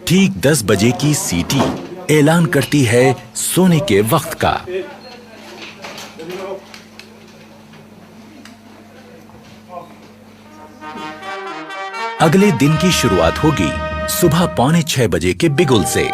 ठीक 10 बजे की सीटी ऐलान करती है सोने के वक्त का। अगले दिन की शुरुआत होगी सुबह 5:45 बजे के बिगुल से।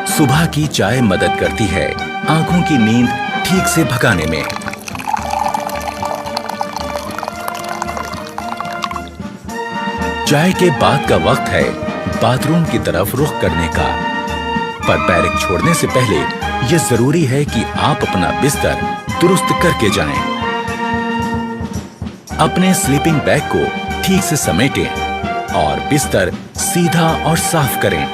सुबह की चाय मदद करती है आंखों की नींद ठीक से भगाने में। चाय के बाद का वक्त है बाथरूम की तरफ रुख करने का। पर बैरक छोड़ने से पहले यह जरूरी है कि आप अपना बिस्तर दुरुस्त करके जाएं। अपने स्लीपिंग बैग को ठीक से समेटें और बिस्तर सीधा और साफ करें।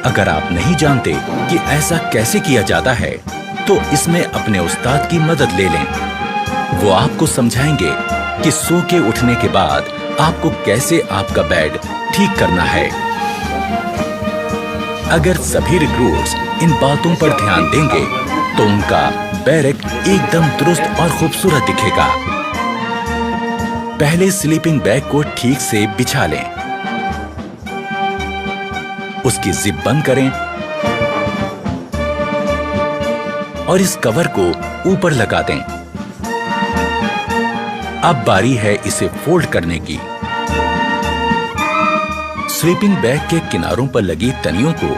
अगर आप नहीं जानते कि ऐसा कैसे किया जाता है, तो इसमें अपने उस्ताद की मदद ले लें। वो आपको समझाएंगे कि सो के उठने के बाद आपको कैसे आपका बेड ठीक करना है। अगर सभी रिक्रूट्स इन बातों पर ध्यान देंगे, तो उनका बैरक एकदम दुरुस्त और खूबसूरत दिखेगा। पहले स्लीपिंग बैग को ठीक से बिछा लें, उसकी जिप बंद करें और इस कवर को ऊपर लगा दें। अब बारी है इसे फोल्ड करने की। स्लीपिंग बैग के किनारों पर लगी तनियों को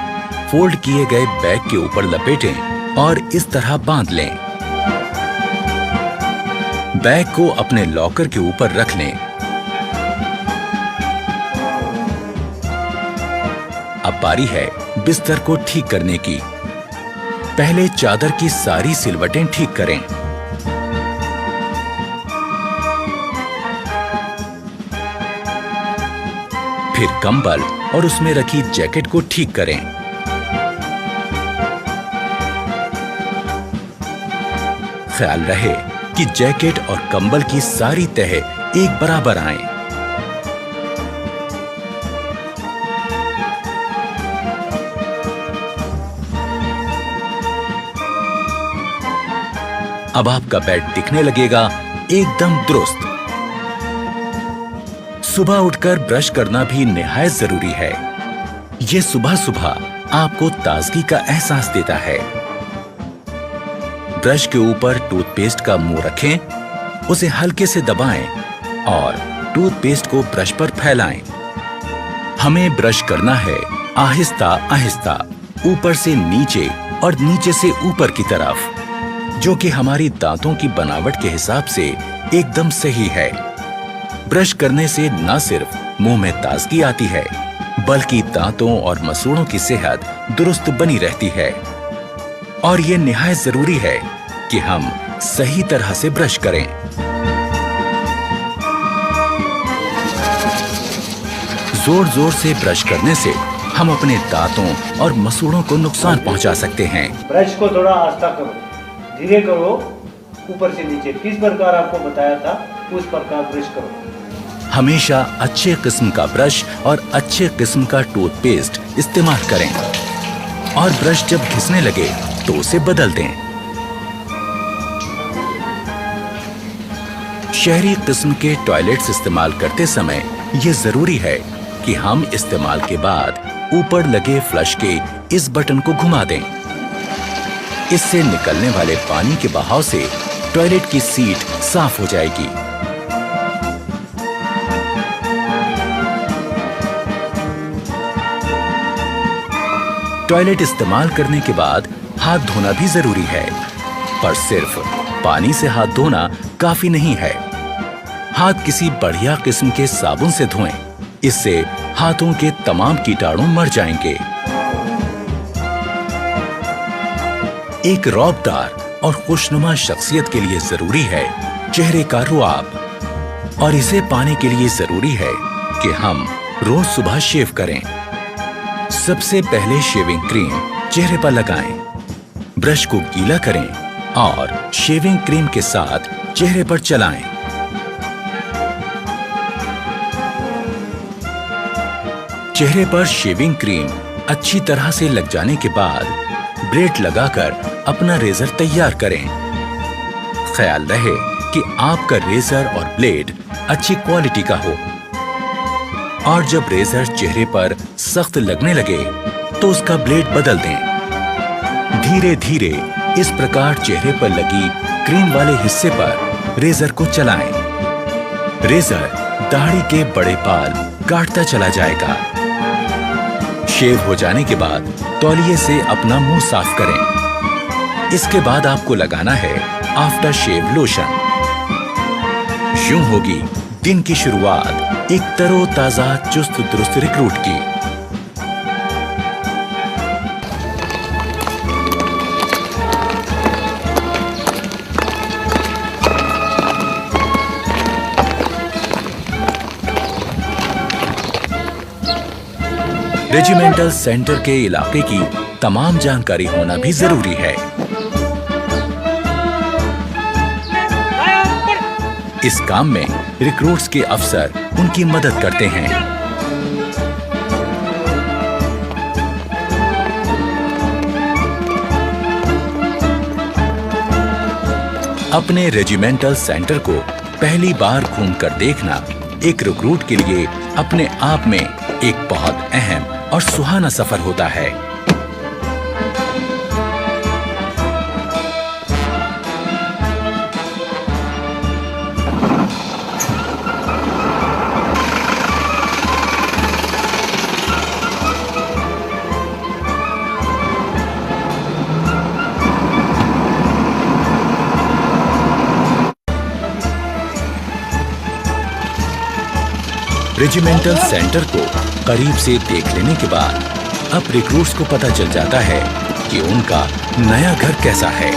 फोल्ड किए गए बैग के ऊपर लपेटें और इस तरह बांध लें। बैग को अपने लॉकर के ऊपर रख लें। अब बारी है बिस्तर को ठीक करने की। पहले चादर की सारी सिलवटें ठीक करें। फिर कंबल और उसमें रखी जैकेट को ठीक करें। ख्याल रहे कि जैकेट और कंबल की सारी तह एक बराबर आएं। अब आपका बेड दिखने लगेगा एकदम दुरुस्त। सुबह उठकर ब्रश करना भी निहायत जरूरी है। ये सुबह सुबह आपको ताजगी का एहसास देता है। ब्रश के ऊपर टूथपेस्ट का मुंह रखें, उसे हल्के से दबाएं और टूथपेस्ट को ब्रश पर फैलाएं। हमें ब्रश करना है आहिस्ता आहिस्ता, ऊपर से नीचे और नीचे से ऊपर की तरफ, जो कि हमारी दांतों की बनावट के हिसाब से एकदम सही है। ब्रश करने से न सिर्फ मुंह में ताजगी आती है, बल्कि दांतों और मसूड़ों की सेहत दुरुस्त बनी रहती है। और ये निहायत जरूरी है कि हम सही तरह से ब्रश करें। जोर जोर से ब्रश करने से हम अपने दांतों और मसूड़ों को नुकसान पहुंचा सकते हैं। ब्रश को थोड़ा आस्था करो, धीरे करो, ऊपर से नीचे किस प्रकार आपको बताया था उस प्रकार ब्रश करो। हमेशा अच्छे किस्म का ब्रश और अच्छे किस्म का टूथपेस्ट इस्तेमाल करें और ब्रश जब घिसने लगे तो उसे बदल दें। शहरी किस्म के टॉयलेट्स इस्तेमाल करते समय यह जरूरी है कि हम इस्तेमाल के बाद ऊपर लगे फ्लश के इस बटन को घुमा दें। इससे निकलने वाले पानी के बहाव से टॉयलेट की सीट साफ हो जाएगी। टॉयलेट इस्तेमाल करने के बाद हाथ धोना भी जरूरी है, पर सिर्फ पानी से हाथ धोना काफी नहीं है। हाथ किसी बढ़िया किस्म के साबुन से धोएं। इससे हाथों के तमाम कीटाणु मर जाएंगे। एक रौबदार और खुशनुमा शख्सियत के लिए जरूरी है चेहरे का रुआब, और इसे पाने के लिए जरूरी है कि हम रोज सुबह शेव करें। सबसे पहले शेविंग क्रीम चेहरे पर लगाएं, ब्रश को गीला करें और शेविंग क्रीम के साथ चेहरे पर चलाएं। चेहरे पर शेविंग क्रीम अच्छी तरह से लग जाने के बाद ब्लेड लगाकर अपना रेजर तैयार करें। ख्याल रहे कि आपका रेजर और ब्लेड अच्छी क्वालिटी का हो, और जब रेजर चेहरे पर सख्त लगने लगे तो उसका ब्लेड बदल दें। धीरे धीरे इस प्रकार चेहरे पर लगी क्रीम वाले हिस्से पर रेजर को चलाएं। रेजर दाढ़ी के बड़े बाल काटता चला जाएगा। शेव हो जाने के बाद तौलिए से अपना मुंह साफ करें। इसके बाद आपको लगाना है आफ्टर शेव लोशन। यूं होगी दिन की शुरुआत एक तरोताजा चुस्त दुरुस्त रिक्रूट की। रेजिमेंटल सेंटर के इलाके की तमाम जानकारी होना भी जरूरी है। इस काम में रिक्रूट्स के अफसर उनकी मदद करते हैं। अपने रेजिमेंटल सेंटर को पहली बार घूमकर देखना एक रिक्रूट के लिए अपने आप में एक बहुत अहम और सुहाना सफर होता है। रेजिमेंटल सेंटर को करीब से देख लेने के बाद अब रिक्रूट्स को पता चल जाता है कि उनका नया घर कैसा है।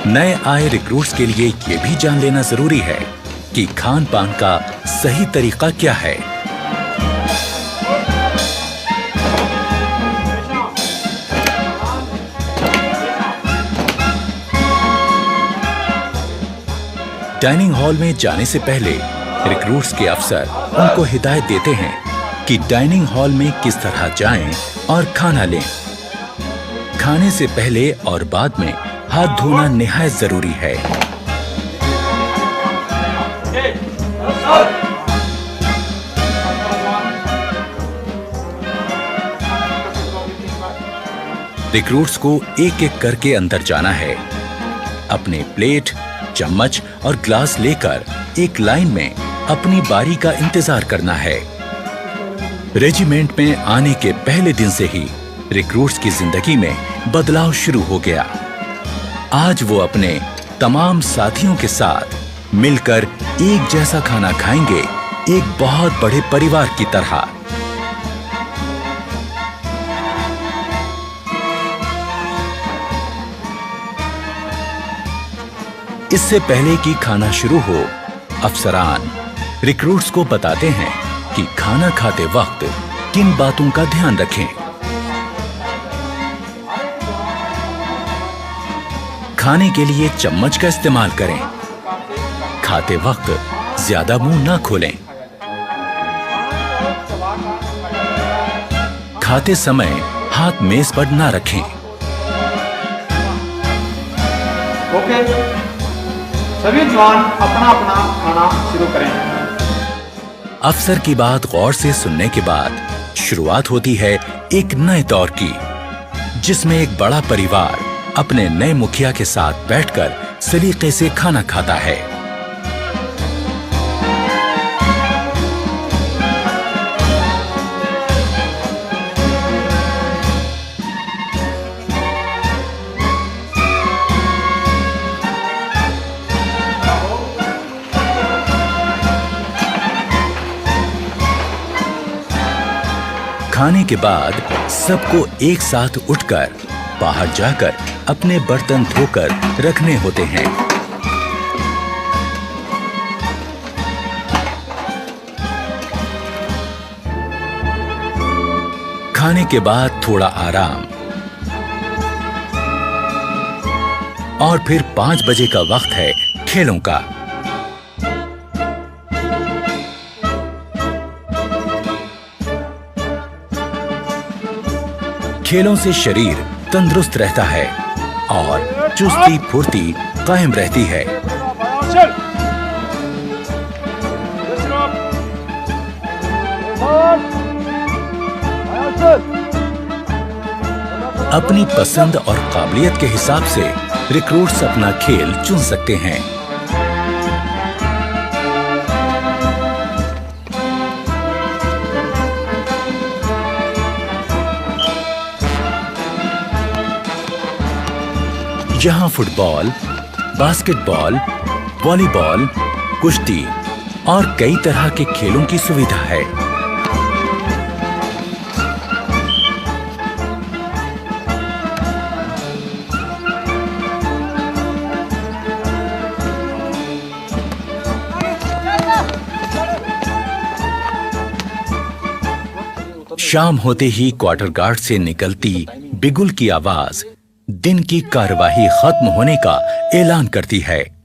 नए आए रिक्रूट्स के लिए ये भी जान लेना जरूरी है कि खान पान का सही तरीका क्या है। डाइनिंग हॉल में जाने से पहले रिक्रूट्स के अफसर उनको हिदायत देते हैं कि डाइनिंग हॉल में किस तरह जाएं और खाना लें। खाने से पहले और बाद में हाथ धोना निहायत जरूरी है। रिक्रूट्स को एक एक करके अंदर जाना है। अपने प्लेट, चम्मच और ग्लास लेकर एक लाइन में अपनी बारी का इंतजार करना है। रेजिमेंट में आने के पहले दिन से ही रिक्रूट्स की जिंदगी में बदलाव शुरू हो गया। आज वो अपने तमाम साथियों के साथ मिलकर एक जैसा खाना खाएंगे, एक बहुत बड़े परिवार की तरह। इससे पहले कि खाना शुरू हो, अफसरान रिक्रूट्स को बताते हैं कि खाना खाते वक्त किन बातों का ध्यान रखें। खाने के लिए चम्मच का इस्तेमाल करें। खाते वक्त ज्यादा मुंह ना खोलें। खाते समय हाथ मेज पर ना रखें। ओके, सभी जवान अपना अपना खाना शुरू करें। अफसर की बात गौर से सुनने के बाद शुरुआत होती है एक नए दौर की, जिसमें एक बड़ा परिवार अपने नए मुखिया के साथ बैठकर सलीके से खाना खाता है। खाने के बाद सबको एक साथ उठकर बाहर जाकर अपने बर्तन धोकर रखने होते हैं। खाने के बाद थोड़ा आराम और फिर 5 बजे का वक्त है खेलों का। खेलों से शरीर तंदुरुस्त रहता है और चुस्ती फुर्ती कायम रहती है। अपनी पसंद और काबिलियत के हिसाब से रिक्रूट्स अपना खेल चुन सकते हैं। यहाँ फुटबॉल, बास्केटबॉल, वॉलीबॉल, कुश्ती और कई तरह के खेलों की सुविधा है। शाम होते ही क्वार्टर गार्ड से निकलती बिगुल की आवाज दिन की कार्यवाही खत्म होने का ऐलान करती है।